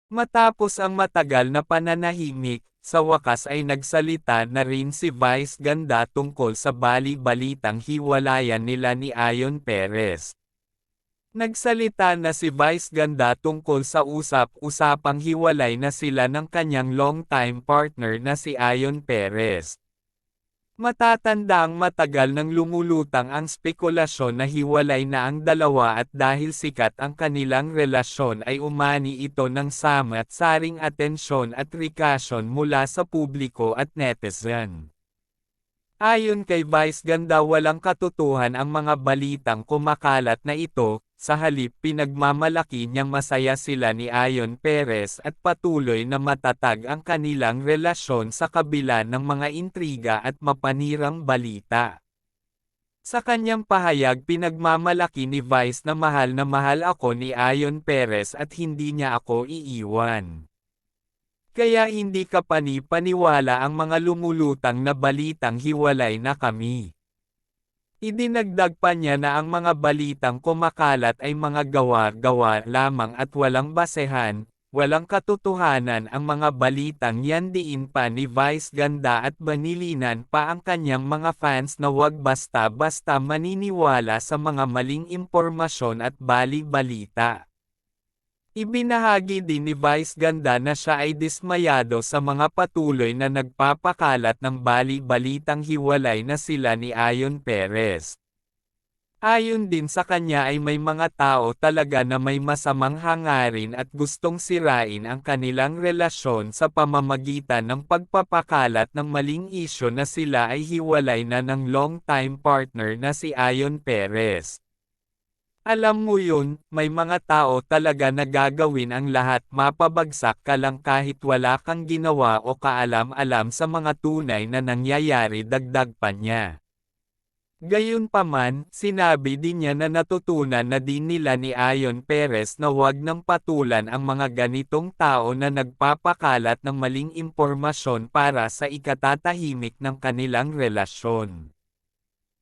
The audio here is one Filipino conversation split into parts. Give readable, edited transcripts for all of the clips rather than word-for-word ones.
Matapos ang matagal na pananahimik, sa wakas ay nagsalita na rin si Vice Ganda tungkol sa bali-balitang hiwalayan nila ni Ayon Perez. Nagsalita na si Vice Ganda tungkol sa usap-usapang hiwalay na sila ng kanyang long-time partner na si Ayon Perez. Matatandang matagal nang lumulutang ang spekulasyon na hiwalay na ang dalawa at dahil sikat ang kanilang relasyon ay umani ito ng samat-saring atensyon at reaksyon mula sa publiko at netizen. Ayon kay Vice Ganda walang katotohanan ang mga balitang kumakalat na ito, sa halip pinagmamalaki niyang masaya sila ni Ayon Perez at patuloy na matatag ang kanilang relasyon sa kabila ng mga intriga at mapanirang balita. Sa kanyang pahayag pinagmamalaki ni Vice na mahal ako ni Ayon Perez at hindi niya ako iiwan. Kaya hindi ka paniwala ang mga lumulutang na balitang hiwalay na kami. Idinagdag pa niya na ang mga balitang kumakalat ay mga gawa-gawa lamang at walang basehan, walang katotohanan ang mga balitang yan diin pa ni Vice Ganda at banilinan pa ang kanyang mga fans na wag basta-basta maniniwala sa mga maling impormasyon at bali-balita. Ibinahagi din ni Vice Ganda na siya ay dismayado sa mga patuloy na nagpapakalat ng bali-balitang hiwalay na sila ni Ayon Perez. Ayon din sa kanya ay may mga tao talaga na may masamang hangarin at gustong sirain ang kanilang relasyon sa pamamagitan ng pagpapakalat ng maling isyo na sila ay hiwalay na ng long-time partner na si Ayon Perez. Alam mo yun, may mga tao talaga na gagawin ang lahat mapabagsak ka lang kahit wala kang ginawa o kaalam-alam sa mga tunay na nangyayari dagdag pa niya. Gayunpaman, sinabi din niya na natutunan na din nila ni Ayon Perez na huwag nang patulan ang mga ganitong tao na nagpapakalat ng maling impormasyon para sa ikatatahimik ng kanilang relasyon.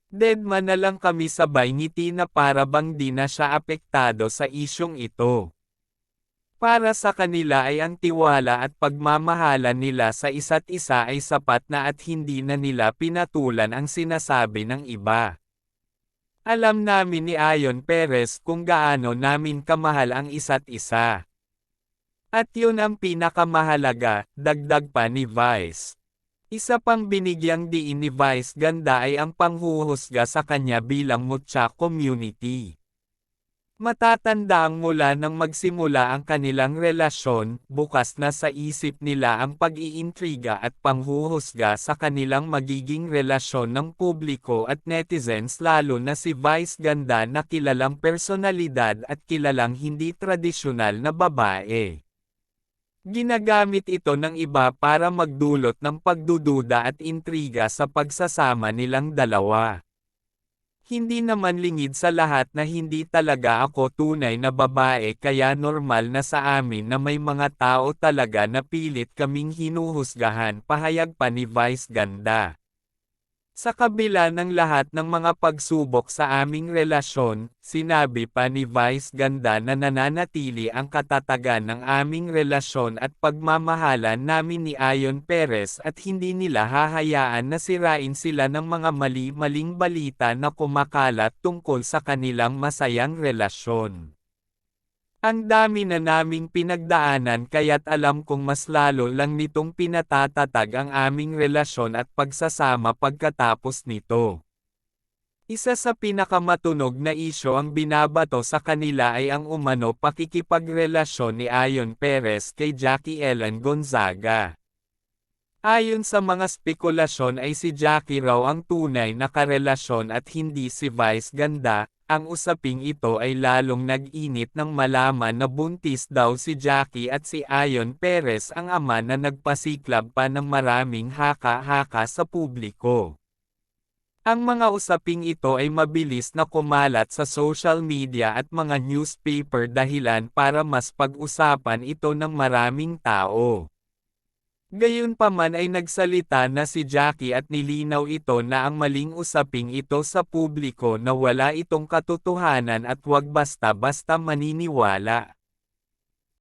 Deadman na lang kami sabay ngiti na para bang di na siya apektado sa isyong ito. Para sa kanila ay ang tiwala at pagmamahalan nila sa isa't isa ay sapat na at hindi na nila pinatulan ang sinasabi ng iba. Alam namin ni Ayon Perez kung gaano namin kamahal ang isa't isa. At yun ang pinakamahalaga, dagdag pa ni Vice. Isa pang binigyang diin ni Vice Ganda ay ang panghuhusga sa kanya bilang Mucha community. Matatandang mula nang magsimula ang kanilang relasyon, bukas na sa isip nila ang pag-iintriga at panghuhusga sa kanilang magiging relasyon ng publiko at netizens lalo na si Vice Ganda na kilalang personalidad at kilalang hindi tradisyonal na babae. Ginagamit ito ng iba para magdulot ng pagdududa at intriga sa pagsasama nilang dalawa. Hindi naman lingid sa lahat na hindi talaga ako tunay na babae kaya normal na sa amin na may mga tao talaga na pilit kaming hinuhusgahan pahayag pa ni Vice Ganda. Sa kabila ng lahat ng mga pagsubok sa aming relasyon, sinabi pa ni Vice Ganda na nananatili ang katatagan ng aming relasyon at pagmamahalan namin ni Ayon Perez at hindi nila hahayaan na sirain sila ng mga mali-maling balita na kumakalat tungkol sa kanilang masayang relasyon. Ang dami na naming pinagdaanan kaya't alam kong mas lalo lang nitong pinatatatag ang aming relasyon at pagsasama pagkatapos nito. Isa sa pinakamatunog na isyo ang binabato sa kanila ay ang umano pakikipagrelasyon ni Ayon Perez kay Jackie Ellen Gonzaga. Ayon sa mga spekulasyon ay si Jackie raw ang tunay na karelasyon at hindi si Vice Ganda. Ang usaping ito ay lalong nag-init nang malaman na buntis daw si Jackie at si Ayon Perez ang ama na nagpasiklab pa ng maraming haka-haka sa publiko. Ang mga usaping ito ay mabilis na kumalat sa social media at mga newspaper dahilan para mas pag-usapan ito ng maraming tao. Gayunpaman ay nagsalita na si Jackie at nilinaw ito na ang maling usaping ito sa publiko na wala itong katotohanan at huwag basta-basta maniniwala.